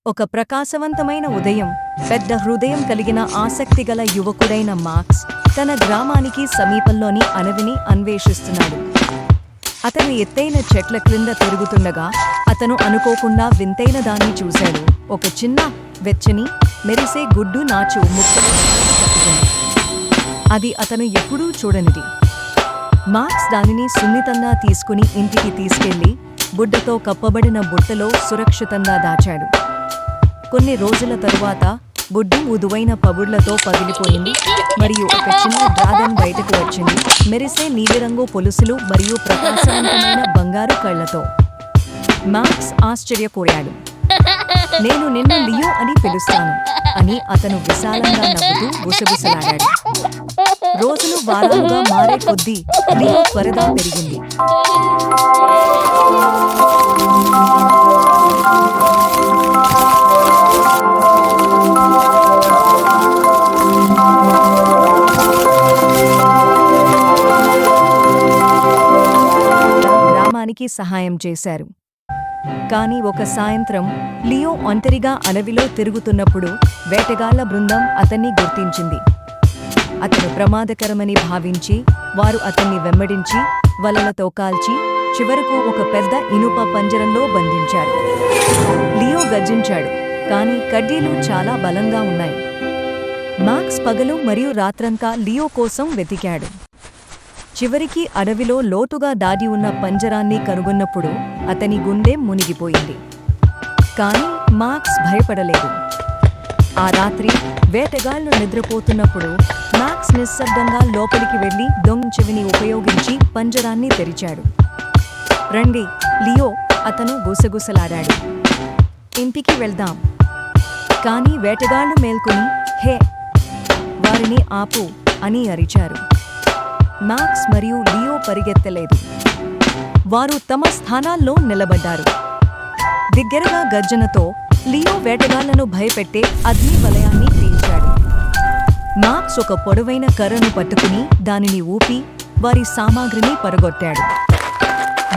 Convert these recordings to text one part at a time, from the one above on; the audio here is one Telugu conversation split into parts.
ఒక ప్రకాశవంతమైన ఉదయం, పెద్ద హృదయం కలిగిన ఆసక్తిగల యువకుడైన మాక్స్ తన గ్రామానికి సమీపంలోని అడవిని అన్వేషిస్తున్నాడు. అతను ఎత్తైన చెట్ల క్రింద తిరుగుతుండగా అతను అనుకోకుండా వింతైన దాన్ని చూశాడు. ఒక చిన్న, వెచ్చని, మెరిసే గుడ్డు నాచు ముక్కలు కట్టుకుంది. అది అతను ఎప్పుడూ చూడనిది. మాక్స్ దానిని సున్నితంగా తీసుకుని ఇంటికి తీసుకెళ్లి బుడ్డతో కప్పబడిన బుట్టలో సురక్షితంగా దాచాడు. కొన్ని రోజుల తరువాత బుడ్డు మృదువైన పగుళ్లతో పగిలిపోయింది మరియు ఒక చిన్న డ్రాగన్ బయటకు వచ్చింది, మెరిసే నీలిరంగు పొలుసులు మరియు ప్రకాశవంతమైన బంగారు కళ్లతో. మాక్స్ ఆశ్చర్యపోయాడు. "నేను నిన్ను లియో అని పిలుస్తాను" అని అతను విశాలంగా నవ్వుతూ గుసగుసలాడాడు. రోజులు వారాలుగా మారే కొద్దీ లియో త్వరగా పెరిగింది. గ్రామానికి సహాయం చేశారు. కానీ ఒక సాయంత్రం లియో ఒంటరిగా అడవిలో తిరుగుతున్నప్పుడు వేటగాళ్ల బృందం అతన్ని గుర్తించింది. అతను ప్రమాదకరమని భావించి వారు అతన్ని వెంబడించి వలలతో కాల్చి చివరకు ఒక పెద్ద ఇనుప పంజరంలో బంధించారు. లియో గర్జించాడు, కానీ కడ్డీలు చాలా బలంగా ఉన్నాయి. మాక్స్ పగలు మరియు రాత్రంతా లియో కోసం వెతికాడు. చివరికి అడవిలో లోతుగా దాగి ఉన్న పంజరాన్ని కనుగొన్నప్పుడు అతని గుండె మునిగిపోయింది. కానీ మాక్స్ భయపడలేదు. ఆ రాత్రి వేటగాళ్లు నిద్రపోతున్నప్పుడు మాక్స్ నిశ్శబ్దంగా లోపలికి వెళ్లి దొంగ చెవిని ఉపయోగించి పంజరాన్ని తెరిచాడు. "రండి, లియో" అతను గుసగుసలాడాడు. "ఇంటికి వెళ్దాం." కానీ వేటగాళ్లు మేల్కొని "హే, వారిని ఆపు" అని అరిచారు. మాక్స్ మరియు లియో పరిగెత్తలేదు. వారు తమ స్థానాల్లో నిలబడ్డారు. దగ్గరగా గర్జనతో లియో వేటగాళ్లను భయపెట్టే అగ్ని వలయాన్ని పీల్చాడు. మాక్స్ ఒక పొడవైన కర్రను పట్టుకుని దానిని ఊపి వారి సామాగ్రిని పడగొట్టాడు.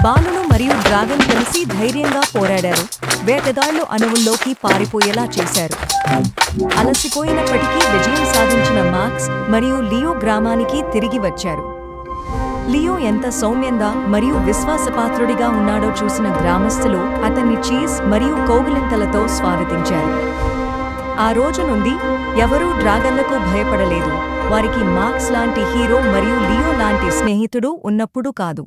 బాలులు మరియు డ్రాగన్ కలిసి ధైర్యంగా పోరాడారు. వేటగాళ్లు అడవుల్లోకి పారిపోయేలా చేశారు. అలసిపోయినప్పటికీ విజయం సాధించిన మాక్స్ మరియు లియో గ్రామానికి తిరిగి వచ్చారు. లియో ఎంత సౌమ్యంగా మరియు విశ్వాసపాత్రుడిగా ఉన్నాడో చూసిన గ్రామస్తులు అతన్ని చీజ్ మరియు కౌగిలింతలతో స్వాగతించారు. ఆ రోజు నుండి ఎవరూ డ్రాగన్లకు భయపడలేదు. వారికి మాక్స్ లాంటి హీరో మరియు లియో లాంటి స్నేహితుడు ఉన్నప్పుడు కాదు.